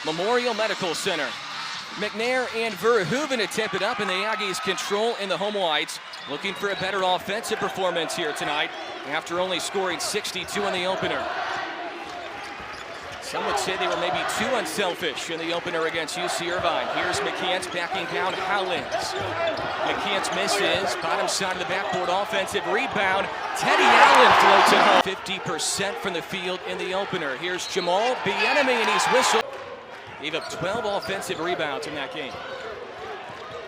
Memorial Medical Center. McNair and Verhoeven to tip it up, and the Aggies control in the home whites, looking for a better offensive performance here tonight after only scoring 62 in the opener. Some would say they were maybe too unselfish in the opener against UC Irvine. Here's McCants backing down Howlands. McCants misses, bottom side of the backboard, offensive rebound. Teddy Allen floats it home. 50% from the field in the opener. Here's Jamal Bienemy, and he's whistled. Gave up 12 offensive rebounds in that game.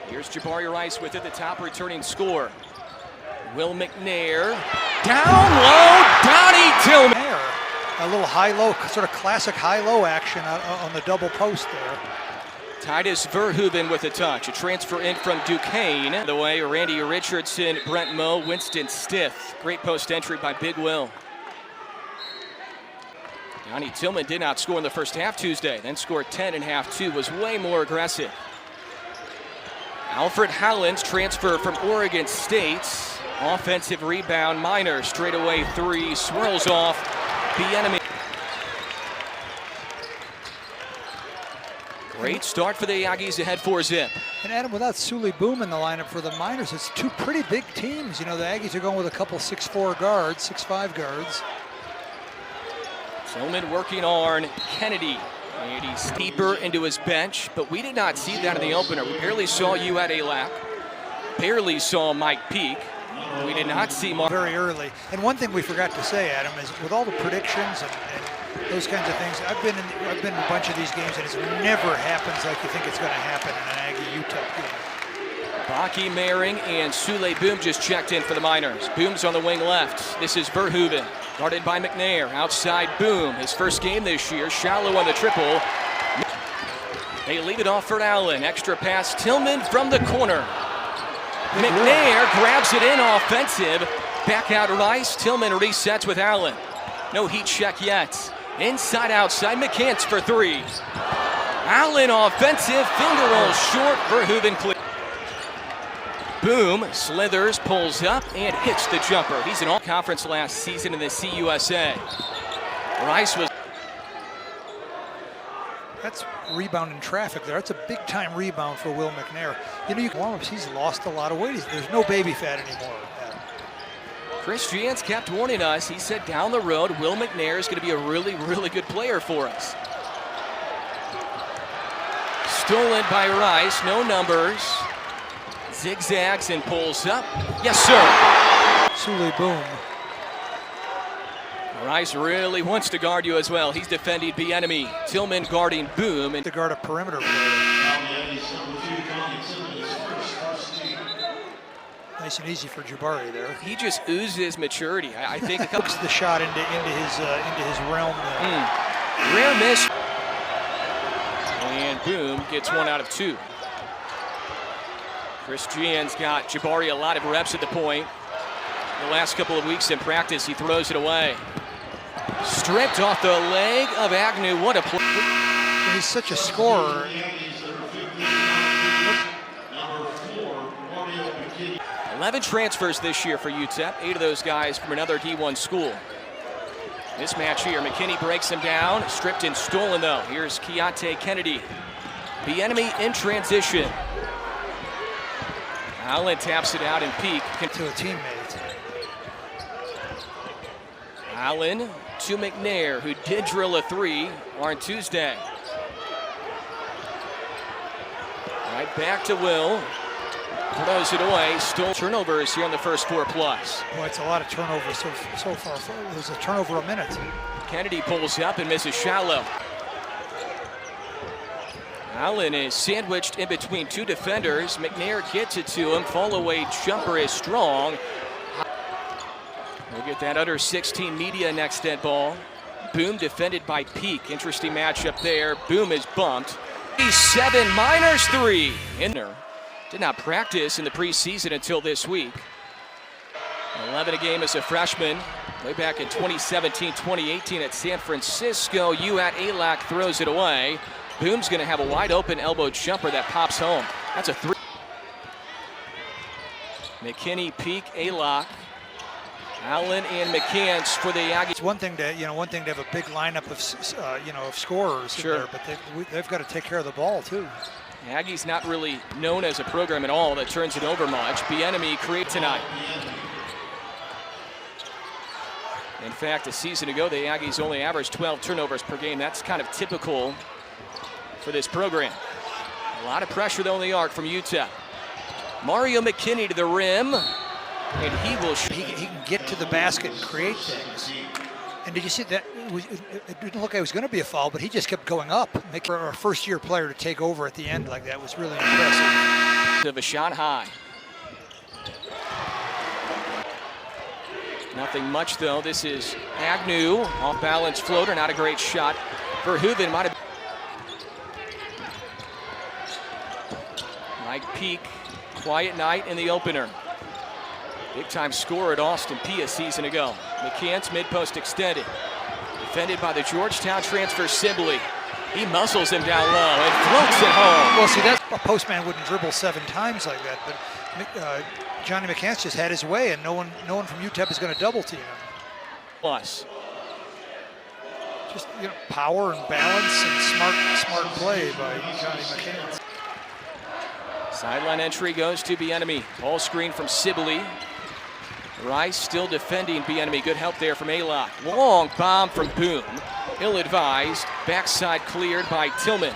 Here's Jabari Rice with it, the top returning scorer. Will McNair. Down low, Donnie Tillman. A little high-low, sort of classic high-low action on the double post there. Titus Verhoeven with a touch. A transfer in from Duquesne. The way, Randy Richardson, Brent Moe, Winston Stith. Great post entry by Big Will. Donnie Tillman did not score in the first half Tuesday, then scored 10 in half two, was way more aggressive. Alfred Howlands, transfer from Oregon State. Offensive rebound, Minor, straightaway three, swirls off. Bienemy. Great start for the Aggies, ahead 4-zip. And Adam, without Sully Boom in the lineup for the Miners, it's two pretty big teams. You know, the Aggies are going with a couple 6'4 guards, 6'5 guards. Tillman working on Kennedy. And he's deeper into his bench, but we did not see that in the opener. We barely saw you at ALAC. Barely saw Mike Peak. We did not see Mark very early. And one thing we forgot to say, Adam, is with all the predictions and those kinds of things, I've been in a bunch of these games, and it never happens like you think it's going to happen in an Aggie UTEP game. Baki Mehring and Sully Boom just checked in for the Miners. Boom's on the wing left. This is Verhoeven, guarded by McNair. Outside Boom, his first game this year. Shallow on the triple. They leave it off for Allen. Extra pass, Tillman from the corner. McNair grabs it in offensive. Back out Rice. Tillman resets with Allen. No heat check yet. Inside outside. McCants for three. Allen offensive. Finger rolls short. Verhoeven clear. Boom slithers, pulls up, and hits the jumper. He's in all-conference last season in the CUSA. Rice was. That's rebound in traffic there. That's a big-time rebound for Will McNair. You know, you can he's lost a lot of weight. There's no baby fat anymore. Chris Jans kept warning us. He said down the road, Will McNair is going to be a really, really good player for us. Stolen by Rice, no numbers. Zigzags and pulls up. Yes, sir. Sully Boom. Rice really wants to guard you as well. He's defending Bienemy. Tillman guarding Boom. To guard a perimeter player. Nice and easy for Jabari there. He just oozes maturity. I think it hooks the shot into his realm there. Rare miss. And Boom gets one out of two. Chris Jans got Jabari a lot of reps at the point. The last couple of weeks in practice, he throws it away. Stripped off the leg of Agnew. What a play. He's such a scorer. 11 transfers this year for UTEP. 8 of those guys from another D1 school. This match here, McKinney breaks him down. Stripped and stolen, though. Here's Keontae Kennedy. Bienemy in transition. Allen taps it out in Peak. To a teammate. Allen to McNair, who did drill a three on Tuesday. Right back to Will. Throws it away. Still turnovers here in the first 4+. Boy, it's a lot of turnovers so far. There's a turnover a minute. Kennedy pulls up and misses shallow. Allen is sandwiched in between two defenders. McNair gets it to him. Fall away jumper is strong. We'll get that under 16 media next dead ball. Boom defended by Peak. Interesting matchup there. Boom is bumped. 7 Miners 3. Did not practice in the preseason until this week. 11 a game as a freshman. Way back in 2017-2018 at San Francisco. You at ALAC throws it away. Boom's going to have a wide open elbow jumper that pops home. That's a three. McKinney, Peak, ALAC. Allen and McCants for the Aggies. It's one thing to have a big lineup of of scorers in there, but they've got to take care of the ball too. The Aggies not really known as a program at all that turns it over much. Bieniemy create tonight. In fact, a season ago, the Aggies only averaged 12 turnovers per game. That's kind of typical for this program. A lot of pressure though in the arc from UTEP. Mario McKinney to the rim, and he will. He can get to the basket and create things. And did you see that? It didn't look like it was going to be a foul, but he just kept going up. Making our first-year player to take over at the end like that was really impressive. Of a shot high. Nothing much though. This is Agnew, off-balance floater, not a great shot. Verhoeven might have. Mike Peak, quiet night in the opener. Big-time scorer at Austin Peay a season ago. McCants mid-post extended. Defended by the Georgetown transfer Sibley. He muscles him down low and floats it home. Well, see, that's a postman wouldn't dribble 7 times like that, but Johnny McCants just had his way, and no one from UTEP is going to double team him. Plus, just power and balance and smart play by Johnny McCants. Sideline entry goes to Bieniemy. Ball screen from Sibley. Rice still defending Bieniemy. Good help there from Aylock. Long bomb from Boom. Ill-advised. Backside cleared by Tillman.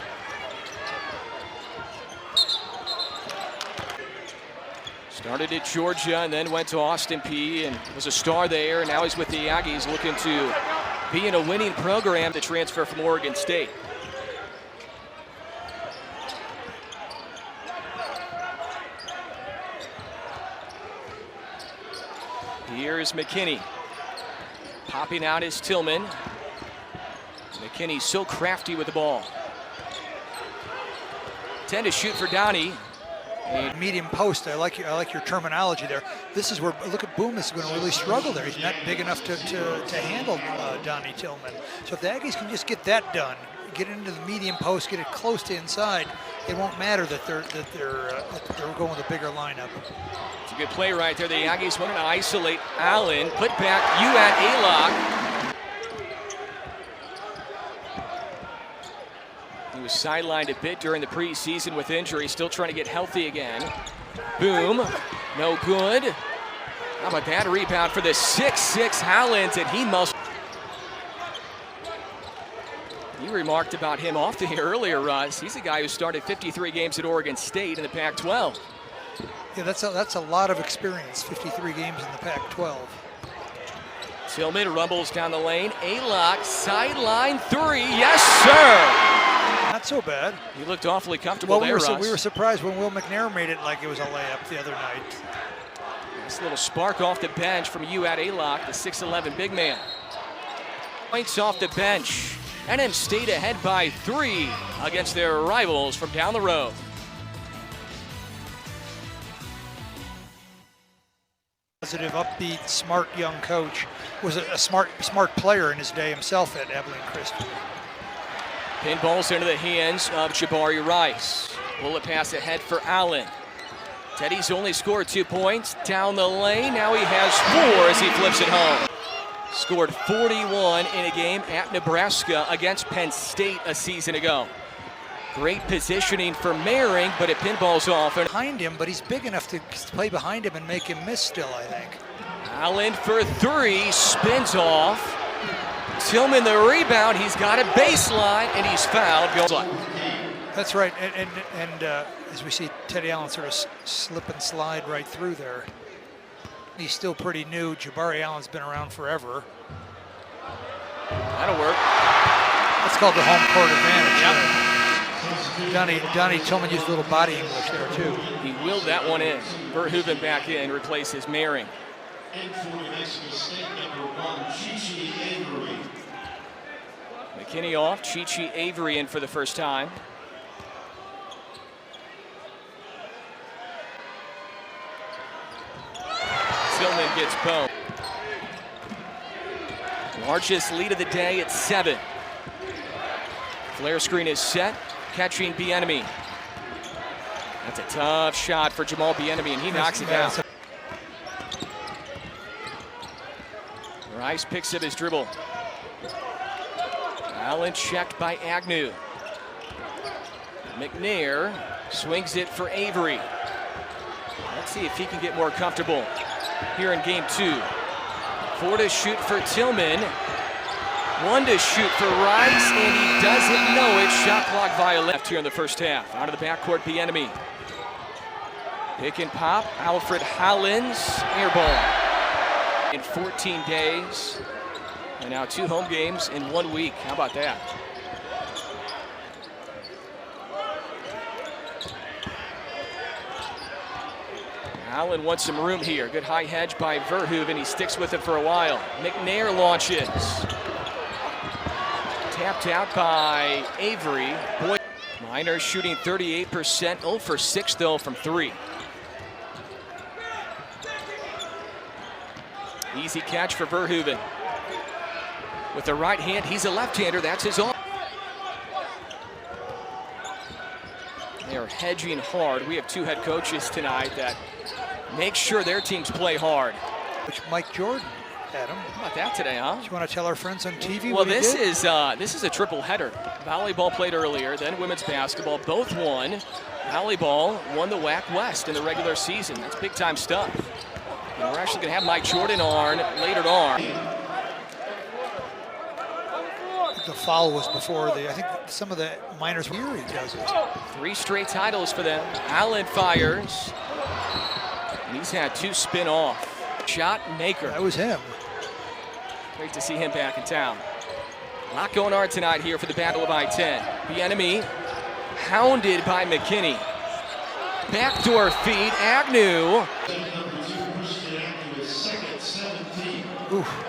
Started at Georgia and then went to Austin Peay and was a star there. Now he's with the Aggies looking to be in a winning program to transfer from Oregon State. Here's McKinney. Popping out is Tillman. McKinney so crafty with the ball. 10 to shoot for Downey. Medium post, I like your terminology there. This is where, look at Boom is going to really struggle there. He's not big enough to handle Donnie Tillman. So if the Aggies can just get that done, get into the medium post, get it close to inside, it won't matter that they're going with a bigger lineup. It's a good play right there. The Aggies wanted to isolate Allen, put back Aylock. He was sidelined a bit during the preseason with injury, still trying to get healthy again. Boom, no good. How about that rebound for the 6'6" Howlands, and he must. You remarked about him off the air earlier, Russ. He's a guy who started 53 games at Oregon State in the Pac-12. Yeah, that's a lot of experience, 53 games in the Pac-12. Tillman rumbles down the lane. Aylock, sideline 3. Yes, sir. Not so bad. He looked awfully comfortable there, Russ. We were surprised when Will McNair made it like it was a layup the other night. Nice little spark off the bench from Aylock, the 6'11" big man. Points off the bench. NM State ahead by 3 against their rivals from down the road. Positive, upbeat, smart young coach. Was a smart player in his day himself at Abilene Christian. Pinballs into the hands of Jabari Rice. Bullet pass ahead for Allen. Teddy's only scored 2 points. Down the lane, now he has 4 as he flips it home. Scored 41 in a game at Nebraska against Penn State a season ago. Great positioning for Mehring, but it pinballs off. Behind him, but he's big enough to play behind him and make him miss still, I think. Allen for 3, spins off. Tillman the rebound, he's got a baseline, and he's fouled. That's right, and as we see Teddy Allen sort of slip and slide right through there. He's still pretty new. Jabari Allen's been around forever. That'll work. That's called the home court advantage. Yep. Donnie Tillman used a little body English there too. He willed that one in. Verhoeven back in, replaces Mehring. McKinney off, Chi Avery in for the first time. Tillman gets boned. Largest lead of the day at 7. Flare screen is set, catching Bieniemy. That's a tough shot for Jamal Bieniemy, and he knocks it down. Rice picks up his dribble. Allen checked by Agnew. McNair swings it for Avery. Let's see if he can get more comfortable here in game 2. 4 to shoot for Tillman. 1 to shoot for Rice, and he doesn't know it. Shot clock violation left here in the first half. Out of the backcourt, Bieniemy. Pick and pop, Alfred Hollins, air ball. In 14 days, and now 2 home games in 1 week. How about that? Allen wants some room here. Good high hedge by Verhoeven. He sticks with it for a while. McNair launches. Tapped out by Avery. Boy, Miners shooting 38%, 0 for 6 though from 3. Easy catch for Verhoeven. With the right hand, he's a left-hander. That's his own. They are hedging hard. We have 2 head coaches tonight that make sure their teams play hard. Which Mike Jordan, Adam. How about that today, huh? Do you want to tell our friends on TV Well, what this is a triple header. Volleyball played earlier, then women's basketball. Both won. Volleyball won the WAC West in the regular season. That's big-time stuff. And we're actually going to have Mike Jordan on later on. The foul was before I think some of the Miners here he does it. 3 straight titles for them. Allen fires. And he's had 2 spin off. Shot maker. That was him. Great to see him back in town. A lot going on tonight here for the Battle of I-10. Bieniemy hounded by McKinney. Backdoor feed, Agnew. Oof.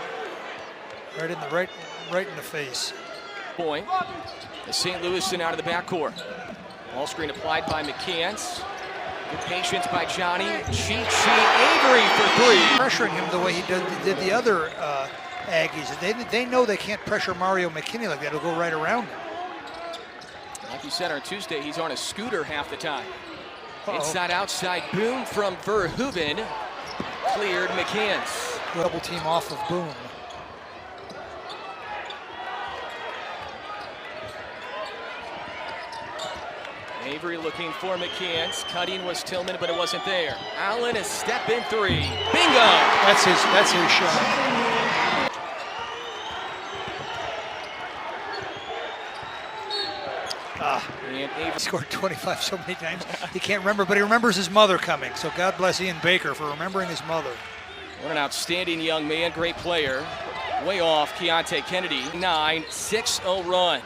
Right in the face. Point. The St. Louisan out of the backcourt. Ball screen applied by McCants. Good patience by Johnny. Cheat sheet, Avery for 3. Pressuring him the way he did the other Aggies. They know they can't pressure Mario McKinney like that. It'll go right around him. Like you said on Tuesday, he's on a scooter half the time. Inside, outside, boom from Verhoeven. Cleared McCants. Double team off of Boom. Avery looking for McCants. Cutting was Tillman, but it wasn't there. Allen, a step in 3. Bingo! That's his shot. And Avery Scored 25 so many times he can't remember, but he remembers his mother coming. So God bless Ian Baker for remembering his mother. What an outstanding young man, great player. Way off Keontae Kennedy. 6-0 run.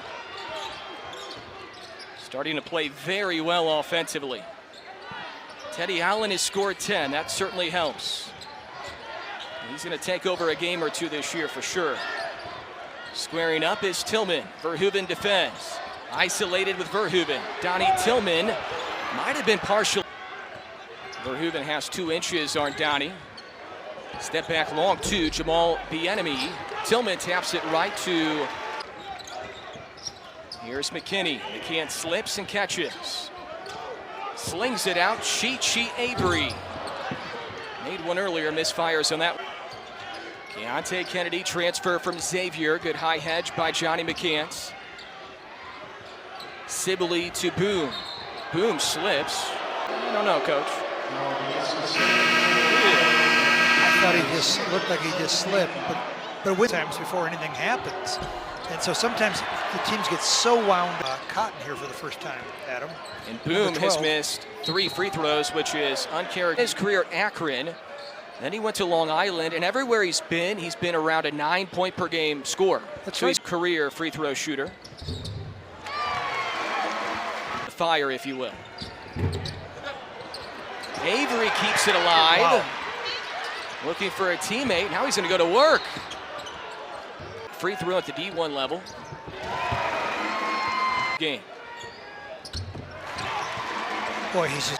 Starting to play very well offensively. Teddy Allen has scored 10. That certainly helps. He's going to take over a game or 2 this year for sure. Squaring up is Tillman. Verhoeven defends. Isolated with Verhoeven. Donnie Tillman might have been partial. Verhoeven has 2 inches on Donnie. Step back long to Jamal Bieniemy. Tillman taps it right to. Here's McKinney. McCann slips and catches. Slings it out. Cheat sheet Avery. Made one earlier. Misfires on that. Keontae Kennedy transfer from Xavier. Good high hedge by Johnny McCants. Sibley to Boom. Boom slips. I don't know, Coach. I thought he just looked like he just slipped, but with times before anything happens. And so sometimes the teams get so wound Cotton here for the first time, Adam. And Boom has missed 3 free throws, which is uncharacteristic. His career at Akron. Then he went to Long Island, and everywhere he's been around a 9-point per game score. That's so right. he's a career free throw shooter. Fire, if you will. Avery keeps it alive. Wow. Looking for a teammate. Now he's going to go to work. Free throw at the D1 level. Game. Boy, he's just.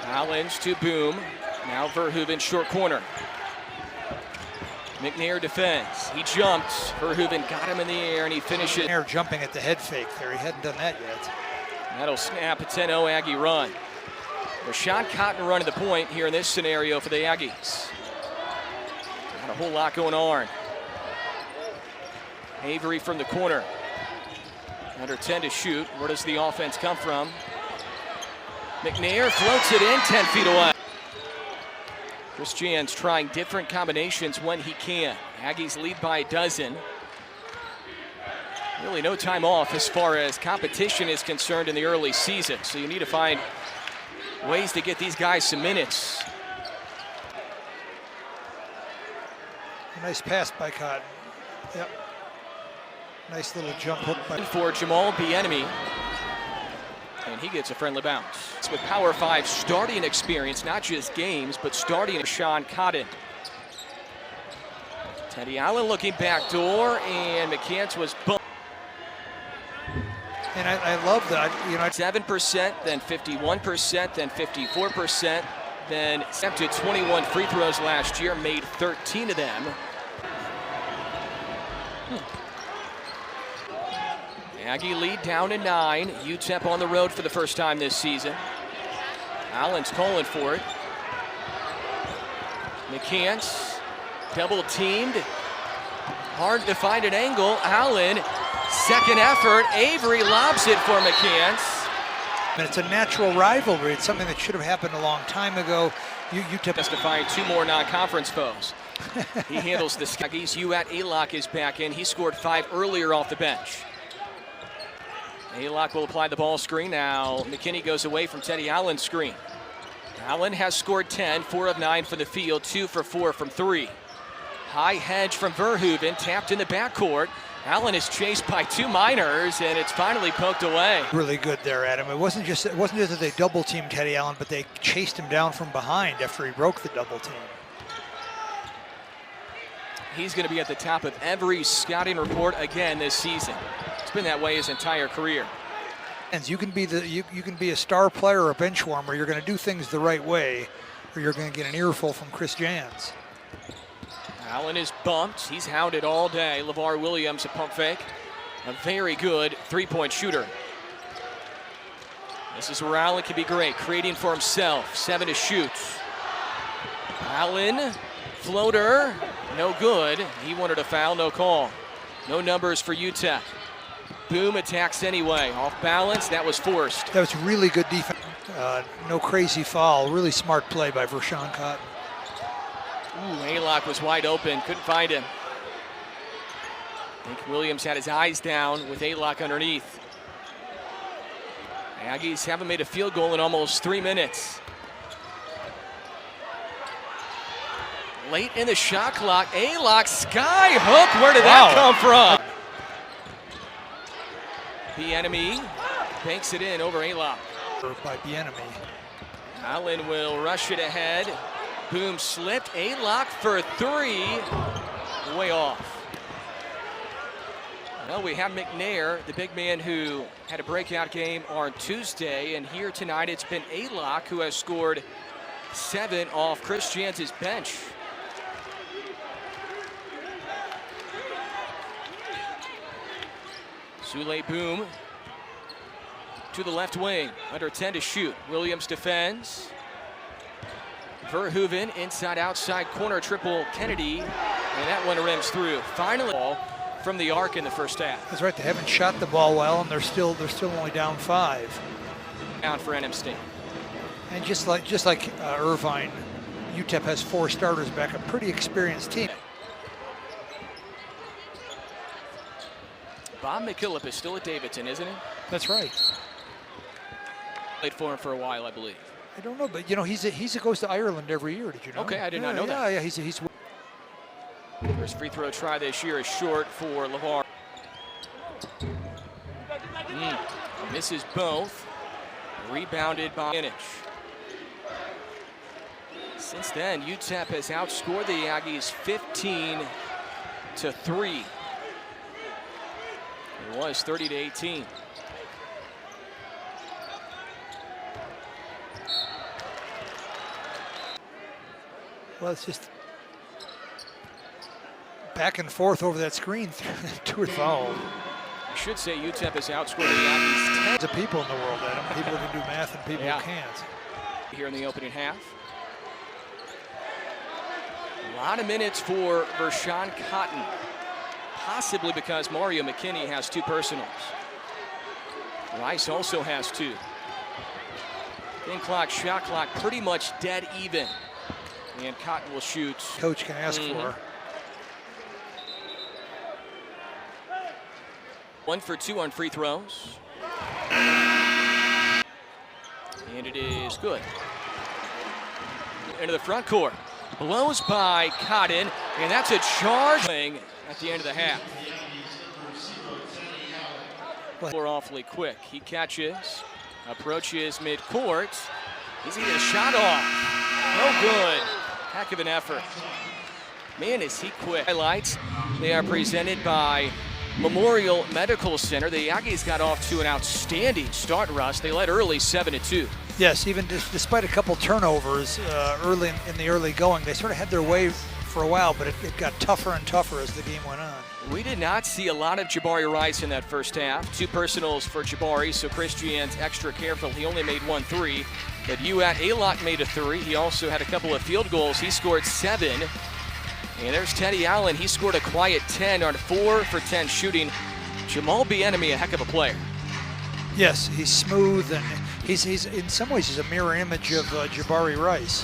Collins to Boom. Now Verhoeven short corner. McNair defends. He jumped. Verhoeven got him in the air, and he finishes. McNair jumping at the head fake there. He hadn't done that yet. That'll snap a 10-0 Aggie run. Rashawn Cotton running the point here in this scenario for the Aggies. Not a whole lot going on. Avery from the corner. Under 10 to shoot. Where does the offense come from? McNair floats it in 10 feet away. Chris Jans trying different combinations when he can. Aggies lead by a dozen. Really no time off as far as competition is concerned in the early season. So you need to find ways to get these guys some minutes. A nice pass by Cotton. Yep. Nice little jump hook by for Jamal Bieniemy. And he gets a friendly bounce. It's with Power 5 starting experience, not just games, but starting Rashawn Cotton. Teddy Allen looking back door, and McCants was bumped. And I love that, 7%, then 51%, then 54%, then attempted 21 free throws last year, made 13 of them. Aggie lead down to 9. UTEP on the road for the first time this season. Allen's calling for it. McCants double teamed. Hard to find an angle. Allen, second effort. Avery lobs it for McCants. And it's a natural rivalry. It's something that should have happened a long time ago. UTEP has to find 2 more non-conference foes. He handles the Aggies. Aylock is back in. He scored 5 earlier off the bench. Aylock will apply the ball screen. Now McKinney goes away from Teddy Allen's screen. Allen has scored 10, 4 of 9 for the field, 2 for 4 from 3. High hedge from Verhoeven, tapped in the backcourt. Allen is chased by 2 Miners, and it's finally poked away. Really good there, Adam. It wasn't just that they double teamed Teddy Allen, but they chased him down from behind after he broke the double team. He's going to be at the top of every scouting report again this season. It's been that way his entire career. And you can be a star player or a bench warmer. You're going to do things the right way, or you're going to get an earful from Chris Jans. Allen is bumped. He's hounded all day. LeVar Williams, a pump fake. A very good three-point shooter. This is where Allen can be great, creating for himself. 7 to shoot. Allen, floater, no good. He wanted a foul, no call. No numbers for UTEP. Boom attacks anyway. Off balance, that was forced. That was really good defense. No crazy foul. Really smart play by Rashawn Cotton. Ooh, Aylock was wide open, couldn't find him. I think Williams had his eyes down with Aylock underneath. Aggies haven't made a field goal in almost 3 minutes. Late in the shot clock, Aylock sky hook. Where did that come from? Bieniemy banks it in over Aylock. By Bieniemy. Allen will rush it ahead. Boom slipped. Aylock for 3. Way off. Well, we have McNair, the big man who had a breakout game on Tuesday, and here tonight it's been Aylock who has scored 7 off Chris Jans' bench. Sule Boom to the left wing, under 10 to shoot. Williams defends. Verhoeven inside outside corner triple Kennedy, and that one rims through. Finally, ball from the arc in the first half. That's right. They haven't shot the ball well, and they're still only down 5. Down for NM State. And just like Irvine, UTEP has 4 starters back, a pretty experienced team. Bob McKillop is still at Davidson, isn't he? That's right. Played for him for a while, I believe. I don't know, but he goes to Ireland every year. Did you know? Okay, I did not know that. Yeah, he's. First free throw try this year is short for LeVar. Misses both. Rebounded by Inich. Since then, UTEP has outscored the Aggies 15-3. It was 30-18. Well, it's just back and forth over that screen. 2 foul. I should say UTEP has outscored the Aggies 10. There's people in the world, Adam. People who can do math and people who can't. here in the opening half. A lot of minutes for Vershawn Cotton, possibly because Mario McKinney has 2 personals. Rice also has 2. Game clock, shot clock, pretty much dead even. And Cotton will shoot. Coach can ask for. 1 for 2 on free throws. And it is good. Into the front court. Blows by Cotton, and that's a charge at the end of the half. We're awfully quick. He catches, approaches midcourt. He's getting a shot off. No good. Heck of an effort. Man, is he quick. Highlights, they are presented by Memorial Medical Center. The Aggies got off to an outstanding start, Russ. They led early 7-2. Yes, even despite a couple turnovers early in the early going, they sort of had their way for a while, but it got tougher and tougher as the game went on. We did not see a lot of Jabari Rice in that first half. 2 personals for Jabari, so Christian's extra careful. He only made 1 3, but Alot made a 3. He also had a couple of field goals. He scored 7. And there's Teddy Allen. He scored a quiet 10 on 4 for 10 shooting. Jamal Bieniemy, a heck of a player. Yes, he's smooth, and he's in some ways he's a mirror image of Jabari Rice.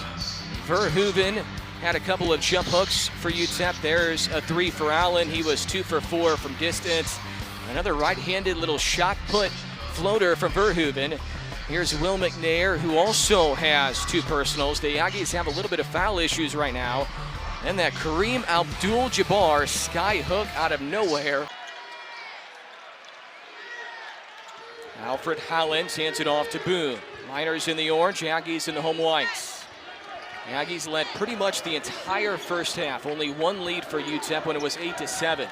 Verhoeven had a couple of jump hooks for UTEP. There's a 3 for Allen. He was 2 for 4 from distance. Another right-handed little shot put floater from Verhoeven. Here's Will McNair, who also has 2 personals. The Aggies have a little bit of foul issues right now. And that Kareem Abdul-Jabbar sky hook out of nowhere. Alfred Hollins hands it off to Boone. Miners in the orange, Aggies in the home whites. The Aggies led pretty much the entire first half. Only 1 lead for UTEP when it was 8-7.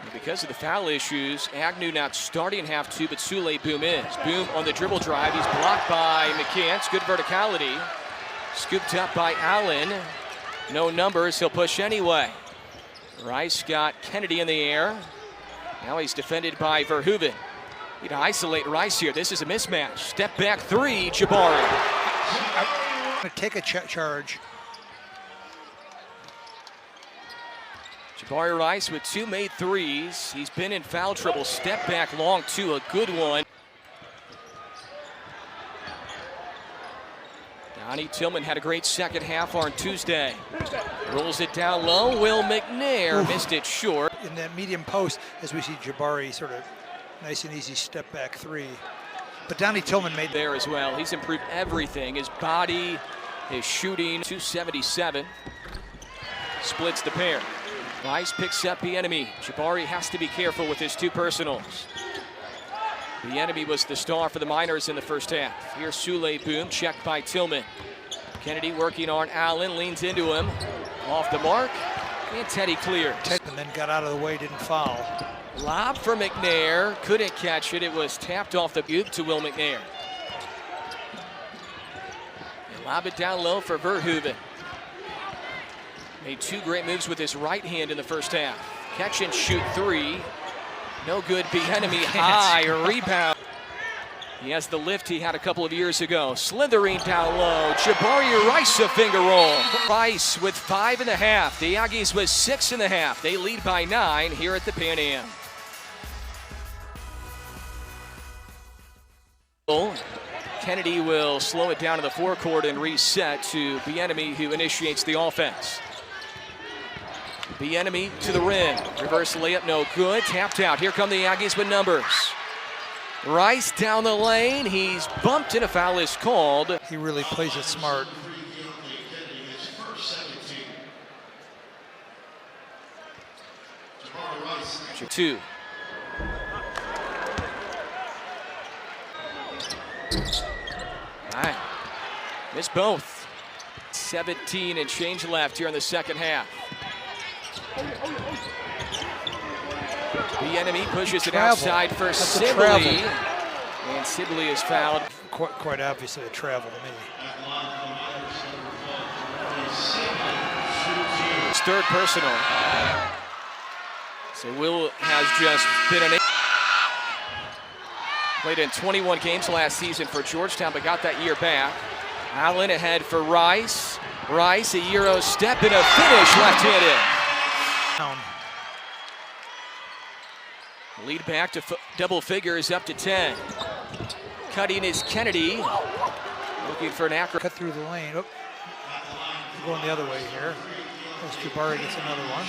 And because of the foul issues, Agnew not starting half 2, but Sule Boom is. Boom on the dribble drive. He's blocked by McCants. Good verticality. Scooped up by Allen. No numbers. He'll push anyway. Rice got Kennedy in the air. Now he's defended by Verhoeven. Need to isolate Rice here. This is a mismatch. Step back 3, Jabari. I'm going to take a charge. Jabari Rice with 2 made 3s. He's been in foul trouble. Step back long 2, a good one. Donnie Tillman had a great second half on Tuesday. Rolls it down low. Will McNair missed it short. In that medium post, as we see Jabari sort of nice and easy step back 3. But Donnie Tillman made there as well. He's improved everything. His body, his shooting. 277. Splits the pair. Rice picks up Bieniemy. Jabari has to be careful with his 2 personals. Bieniemy was the star for the Miners in the first half. Here's Sule Boom, checked by Tillman. Kennedy working on Allen, leans into him. Off the mark, and Teddy clears. And then got out of the way, didn't foul. Lob for McNair, couldn't catch it. It was tapped off the buke to Will McNair. And lob it down low for Verhoeven. Made 2 great moves with his right hand in the first half. Catch and shoot 3. No good. Bieniemy high rebound. He has the lift he had a couple of years ago. Slithering down low. Jabari Rice a finger roll. Rice with 5.5. The Aggies with 6.5. They lead by 9 here at the Pan Am. Kennedy will slow it down to the forecourt and reset to Bieniemy, who initiates the offense. Bieniemy to the rim. Reverse layup, no good. Tapped out. Here come the Aggies with numbers. Rice down the lane. He's bumped and a foul is called. He really plays it smart. Two. All right. Missed both. 17 and change left here in the second half. Bieniemy pushes it outside for Sibley. And Sibley is fouled. Quite obviously a travel to me. His 3rd personal. So Will has just been an Played in 21 games last season for Georgetown, but got that year back. Allen ahead for Rice. Rice, a Euro step and a finish left-handed. Lead back to double figures, up to 10. Cutting is Kennedy. Looking for an accurate. Cut through the lane. Oh. Going the other way here. As Jabari gets another one.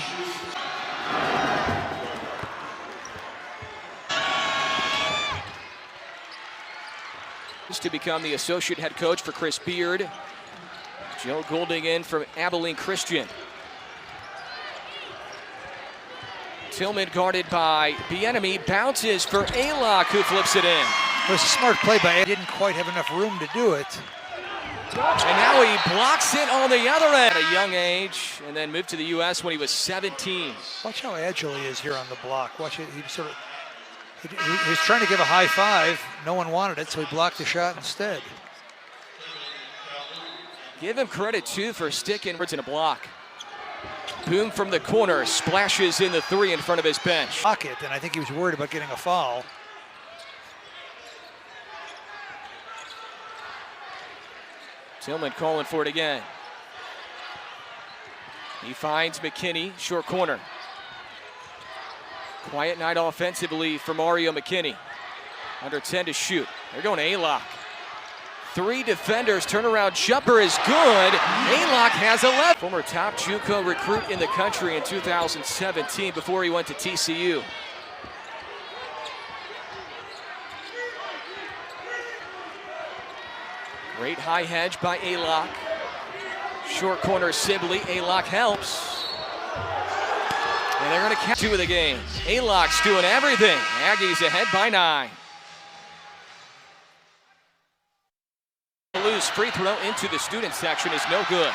Just to become the associate head coach for Chris Beard. Joe Golding in from Abilene Christian. Tillman guarded by Bieniemy, bounces for Aylock, who flips it in. It was a smart play by Ed. Didn't quite have enough room to do it. And now he blocks it on the other end at a young age, and then moved to the U.S. when he was 17. Watch how agile he is here on the block. Watch it. He was trying to give a high five. No one wanted it, so he blocked the shot instead. Give him credit, too, for sticking in a block. Boom from the corner, splashes in the three in front of his bench. Pocket, and I think he was worried about getting a foul. Tillman calling for it again. He finds McKinney, short corner. Quiet night offensively for Mario McKinney. Under 10 to shoot. They're going to Aylock. Three defenders, turnaround jumper is good. Aylock has 11. Former top JUCO recruit in the country in 2017 before he went to TCU. Great high hedge by Aylock. Short corner Sibley. Aylock helps. And they're going to catch two of the game. Aylock's doing everything. Aggies ahead by 9. Loose free throw into the student section is no good.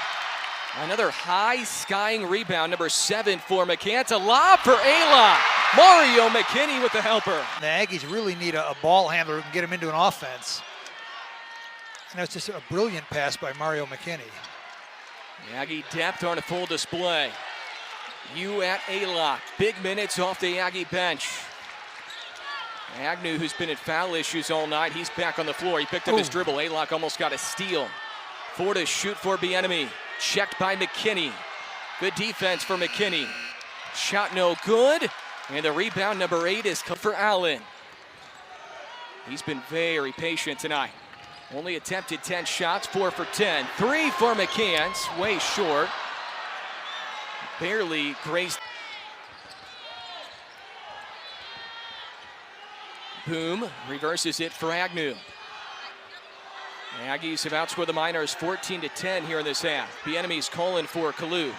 Another high skying rebound, number 7 for McCanta. Lob for Aylock. Mario McKinney with the helper. The Aggies really need a ball handler who can get them into an offense. And that's just a brilliant pass by Mario McKinney. The Aggie depth on a full display. You at Aylock. Big minutes off the Aggie bench. Agnew, who's been in foul issues all night, he's back on the floor. He picked up his dribble. Aylock almost got a steal. 4 to shoot for Bieniemy. Checked by McKinney. Good defense for McKinney. Shot no good. And the rebound, number 8, is for Allen. He's been very patient tonight. Only attempted 10 shots, 4 for 10. 3 for McCants, way short. Barely grazed. Boom, reverses it for Agnew. The Aggies have outscored the Miners 14 to 10 here in this half. Bieniemy's calling for Kalu.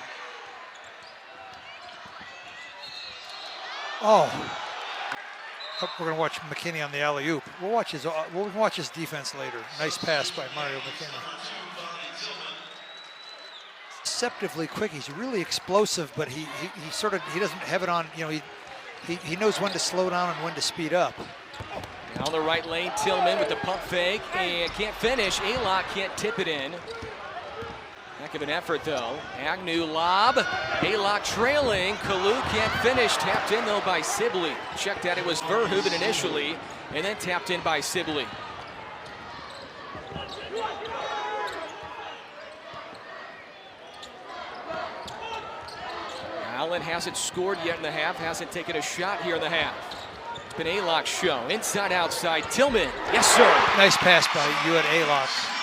We're going to watch McKinney on the alley-oop. We'll watch his defense later. Nice pass by Mario McKinney. Deceptively quick. He's really explosive, but he doesn't have it on. You know, he knows when to slow down and when to speed up. Down the right lane, Tillman with the pump fake and can't finish. Aylock can't tip it in. Heck of an effort though. Agnew lob. Aylock trailing. Kalu can't finish. Tapped in though by Sibley. Checked that it was Verhoeven initially and then tapped in by Sibley. Allen hasn't scored yet in the half. Hasn't taken a shot here in the half. It's been Aylock's show. Inside, outside. Tillman. Yes, sir. Nice pass by you at Aylock.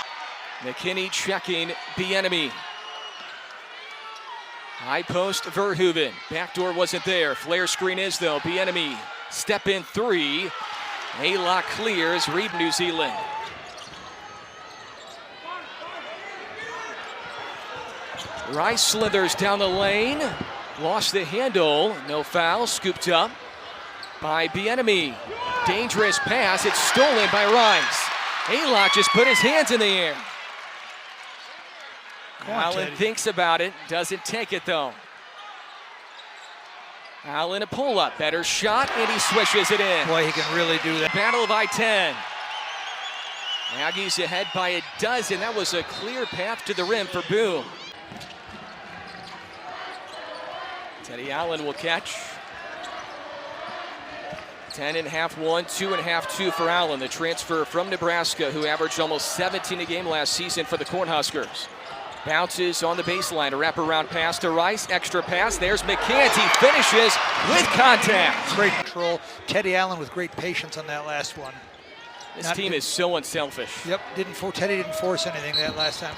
McKinney checking Bieniemy. High post Verhoeven. Backdoor wasn't there. Flare screen is though. Bieniemy. Step in 3. Aylock clears. Reed, New Zealand. Rice slithers down the lane. Lost the handle. No foul. Scooped up by Bieniemy. Dangerous pass. It's stolen by Rice. Aylock just put his hands in the air. Allen thinks about it. Doesn't take it though. Allen a pull-up. Better shot, and he swishes it in. Boy, he can really do that. Battle of I-10. Aggies ahead by a dozen. That was a clear path to the rim for Boom. Teddy Allen will catch. 10.5 1, 2.5 2 for Allen, the transfer from Nebraska, who averaged almost 17 a game last season for the Cornhuskers. Bounces on the baseline, a wraparound pass to Rice, extra pass, there's McCants, he finishes with contact. Great control. Teddy Allen with great patience on that last one. This team is so unselfish. Yep, Teddy didn't force anything that last time.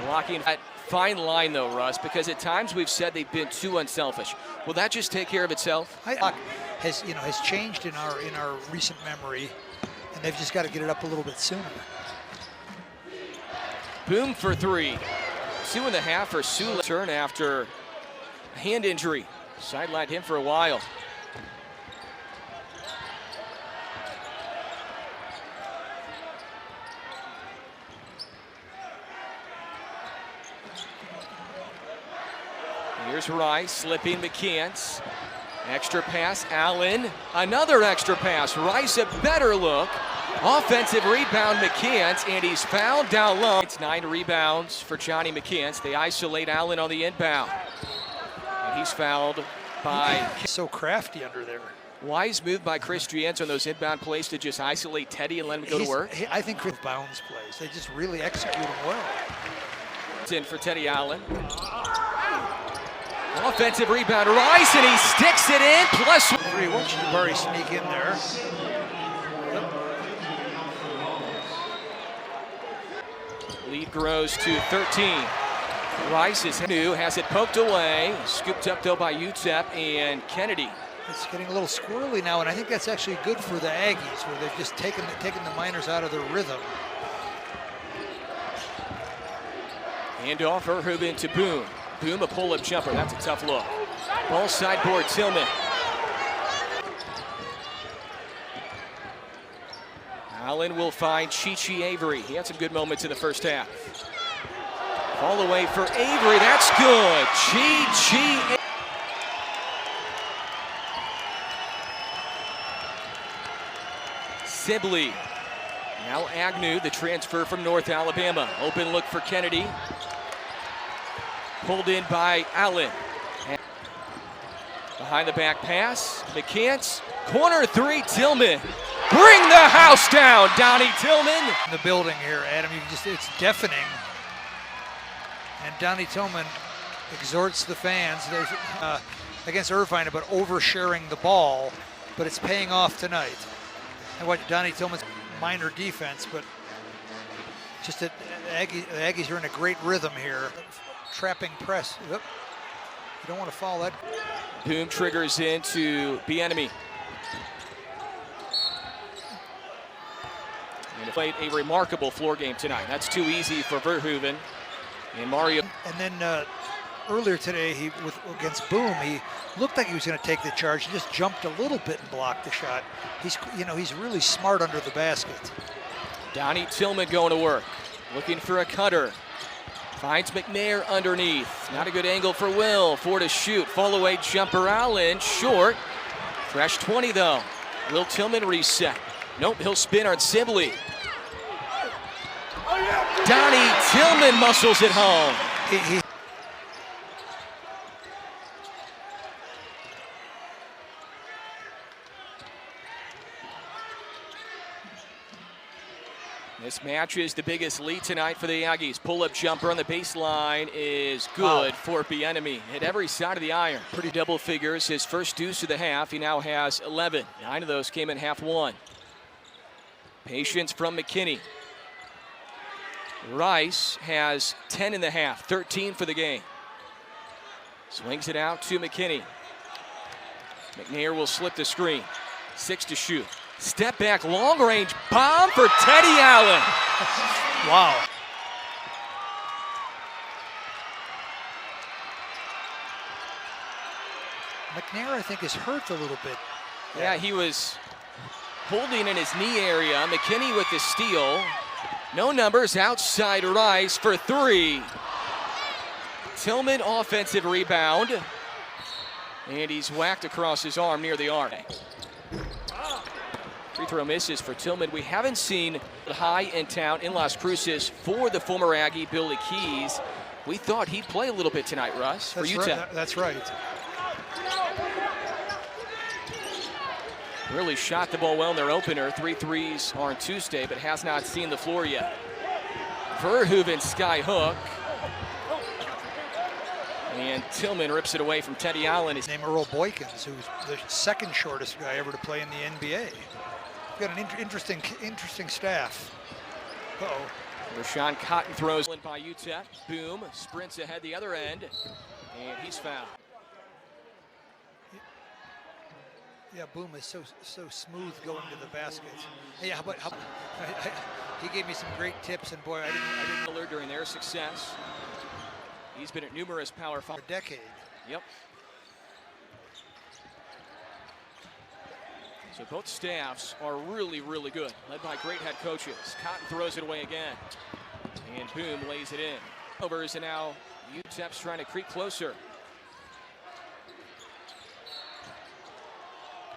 Blocking that fine line though, Russ, because at times we've said they've been too unselfish. Will that just take care of itself? Has changed in our recent memory, and they've just got to get it up a little bit sooner. Boom for three. 2.5 for Sula. Turn after a hand injury. Sidelined him for a while. Here's Rice, slipping McCants. Extra pass, Allen. Another extra pass. Rice a better look. Offensive rebound, McCants, and he's fouled down low. It's 9 rebounds for Johnny McCants. They isolate Allen on the inbound. And he's fouled by... So crafty under there. Wise move by Chris Gianz on those inbound plays to just isolate Teddy and let him go to work. I think Chris bounds plays. They just really execute them well. It's in for Teddy Allen. Offensive rebound, Rice, and he sticks it in. Plus 3. Watch Jabari sneak in there. Lead grows to 13. Rice has it poked away. Scooped up though by UTEP and Kennedy. It's getting a little squirrely now, and I think that's actually good for the Aggies, where they've just taken the Miners out of their rhythm. Handoff Verhoeven to Boone. Boom, a pull-up jumper. That's a tough look. Ball sideboard, Tillman. Allen will find Chi-Chi Avery. He had some good moments in the first half. Fall away for Avery. That's good. Chi-Chi. Sibley. Now Agnew, the transfer from North Alabama. Open look for Kennedy. Pulled in by Allen. And behind the back pass, McCants. Corner 3, Tillman. Bring the house down, Donnie Tillman. In the building here, Adam, it's deafening. And Donnie Tillman exhorts the fans against Irvine about oversharing the ball, but it's paying off tonight. And what Donnie Tillman's minor defense, but just that the Aggies are in a great rhythm here. Trapping press. Yep. You don't want to foul that. Boom triggers into Bieniemy. And played a remarkable floor game tonight. That's too easy for Verhoeven and Mario. And then earlier today, against Boom, he looked like he was going to take the charge. He just jumped a little bit and blocked the shot. He's really smart under the basket. Donnie Tillman going to work, looking for a cutter. Finds McNair underneath. Not a good angle for Will. 4 to shoot. Fall away jumper Allen. Short. Fresh 20 though. Will Tillman reset. Nope, he'll spin on Sibley. Donnie Tillman muscles it home. This matches the biggest lead tonight for the Aggies. Pull-up jumper on the baseline is good for Bieniemy. Hit every side of the iron. Pretty double figures. His first deuce of the half. He now has 11. 9 of those came in half one. Patience from McKinney. Rice has 10 in the half. 13 for the game. Swings it out to McKinney. McNair will slip the screen. 6 to shoot. Step back, long range bomb for Teddy Allen. Wow. McNair, I think, is hurt a little bit. Yeah, he was holding in his knee area. McKinney with the steal. No numbers, outside Rice for 3. Tillman offensive rebound. And he's whacked across his arm near the arm. Free throw misses for Tillman. We haven't seen high in town in Las Cruces for the former Aggie, Billy Keys. We thought he'd play a little bit tonight, Russ, for UTEP. That's right. Really shot the ball well in their opener. 3 threes on Tuesday, but has not seen the floor yet. Verhoeven sky hook. And Tillman rips it away from Teddy Allen. His name Earl Boykins, who's the second shortest guy ever to play in the NBA. We've got an interesting staff. Uh-oh. Rashawn Cotton throws in by UTEP. Boom, sprints ahead the other end, and he's fouled. Yeah, Boom is so smooth going to the baskets. Hey, how about he gave me some great tips, and boy, I didn't Miller during their success. He's been at numerous Power 5 for a decade. Yep. So both staffs are really, really good, led by great head coaches. Cotton throws it away again, and Boom lays it in. Overs, and now UTEP's trying to creep closer.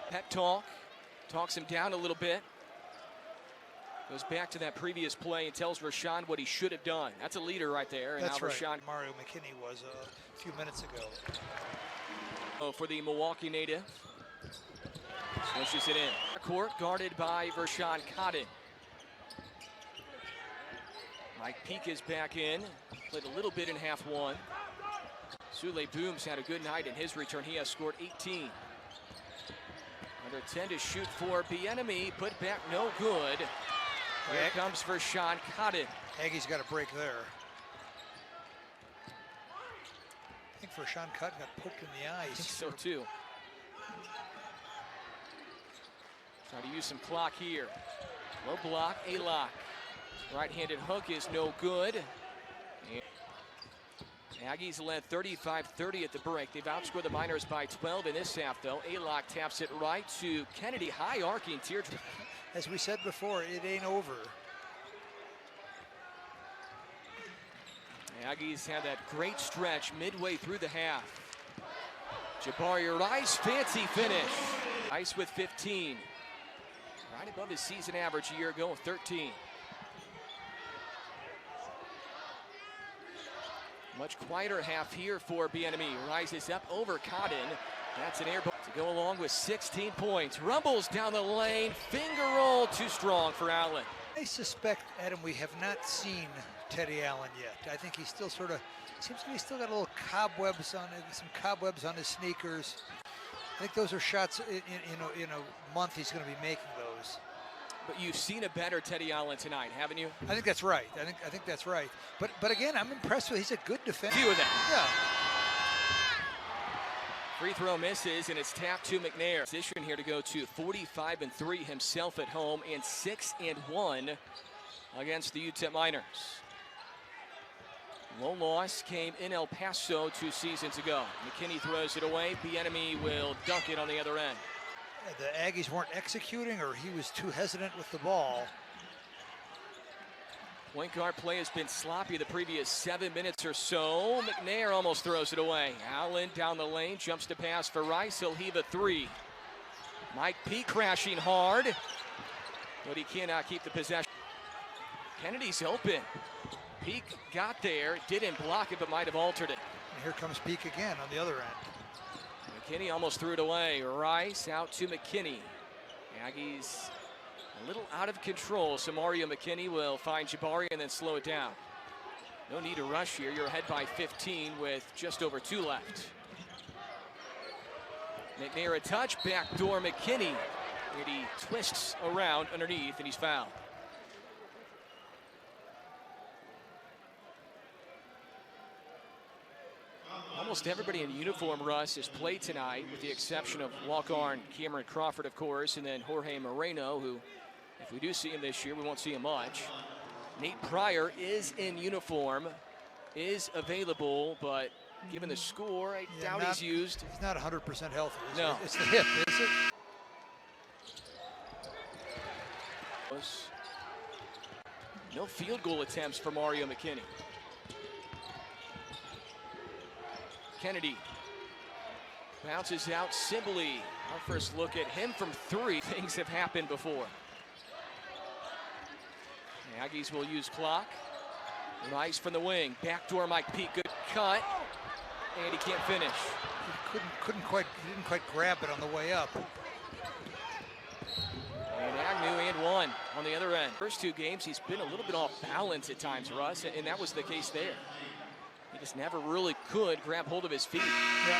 Pep talk, talks him down a little bit. Goes back to that previous play and tells Rashawn what he should have done. That's a leader right there. And that's now right. Rashawn Mario McKinney was a few minutes ago. For the Milwaukee native. Swishes it in. Court guarded by Rashawn Cotton. Mike Peak is back in. Played a little bit in half one. Sule Boom's had a good night in his return. He has scored 18. Under 10 to shoot for Bieniemy. Put back no good. Here comes Rashawn Cotton. Aggie's got a break there. I think Rashawn Cotton got poked in the eyes. I think so too. Try to use some clock here. Low block, a lock. Right-handed hook is no good. And Aggies led 35-30 at the break. They've outscored the Miners by 12 in this half, though. A-lock taps it right to Kennedy. High arcing teardrop. As we said before, it ain't over. Aggies had that great stretch midway through the half. Jabari Rice, fancy finish. Rice with 15. Right above his season average a year ago of 13. Much quieter half here for Bieniemy. Rises up over Cotton. That's an air ball to go along with 16 points. Rumbles down the lane. Finger roll too strong for Allen. I suspect, Adam, we have not seen Teddy Allen yet. I think he's still sort of, seems like he's still got a little cobwebs on it, some cobwebs on his sneakers. I think those are shots in a month he's going to be making those. But you've seen a better Teddy Allen tonight, haven't you? I think that's right. I think that's right. But again, I'm impressed with. He's a good defender. Few of them. Yeah. Free throw misses, and it's tapped to McNair. Position here to go to 45-3 himself at home, and 6-1 against the UTEP Miners. Low loss came in El Paso 2 seasons ago. McKinney throws it away. Bieniemy will dunk it on the other end. The Aggies weren't executing, or he was too hesitant with the ball. Point guard play has been sloppy the previous 7 minutes or so. McNair almost throws it away. Allen down the lane, jumps to pass for Rice. He'll heave a 3. Mike Peak crashing hard, but he cannot keep the possession. Kennedy's open. Peak got there, didn't block it, but might have altered it. And here comes Peak again on the other end. McKinney almost threw it away. Rice out to McKinney. Aggies a little out of control, so Mario McKinney will find Jabari and then slow it down. No need to rush here. You're ahead by 15 with just over 2 left. McNair a touch, backdoor McKinney. And he twists around underneath, and he's fouled. Almost everybody in uniform, Russ, has played tonight, with the exception of walk-on Cameron Crawford, of course, and then Jorge Moreno, who, if we do see him this year, we won't see him much. Nate Pryor is in uniform, is available, but given the score, I doubt he's used. He's not 100% healthy. No. It's the hip, is it? No field goal attempts for Mario McKinney. Kennedy bounces out Sibley. Our first look at him from 3. Things have happened before. The Aggies will use clock. Rice from the wing. Backdoor Mike Peak. Good cut. And he can't finish. He didn't quite grab it on the way up. 21 on the other end. First two games, he's been a little bit off balance at times, Russ, and that was the case there. He just never really could grab hold of his feet. Yeah.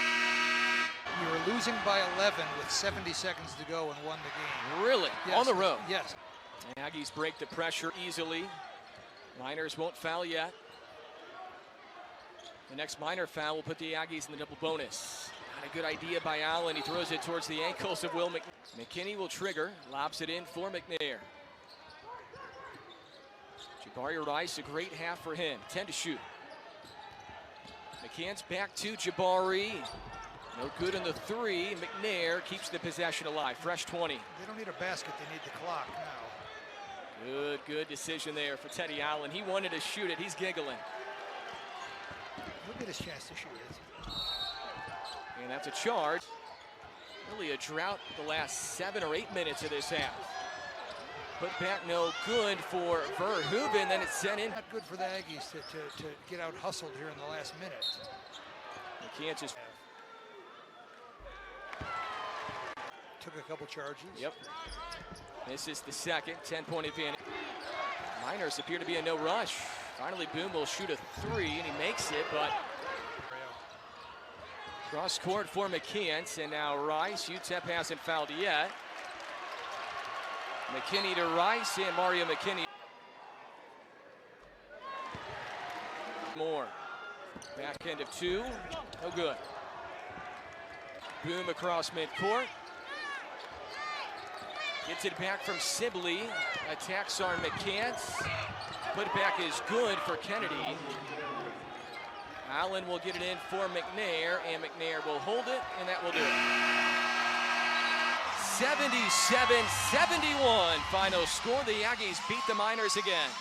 You were losing by 11 with 70 seconds to go and won the game. Really? Yes. On the road? Yes. Aggies break the pressure easily. Miners won't foul yet. The next Miner foul will put the Aggies in the double bonus. Not a good idea by Allen. He throws it towards the ankles of Will McNair. McKinney will trigger, lobs it in for McNair. Jabari Rice, a great half for him. 10 to shoot. McCann's back to Jabari. No good on the three. McNair keeps the possession alive. Fresh 20. They don't need a basket, they need the clock now. Good decision there for Teddy Allen. He wanted to shoot it. He's giggling. He'll get his chance to shoot it. And that's a charge. Really a drought the last 7 or 8 minutes of this half. Put back no good for Verhoeven. Then it's sent in. Not good for the Aggies to get out hustled here in the last minute. Kansas took a couple charges. Yep. This is the second 10-point advantage. Miners appear to be in no rush. Finally, Boone will shoot a three, and he makes it, but cross court for McKeon, and now Rice. UTEP hasn't fouled yet. McKinney to Rice, and Mario McKinney. More. Back end of two. No good. Boom across midcourt. Gets it back from Sibley. Attacks on McCants. Put back is good for Kennedy. Allen will get it in for McNair, and McNair will hold it, and that will do it. 77-71 final score. The Aggies beat the Miners again.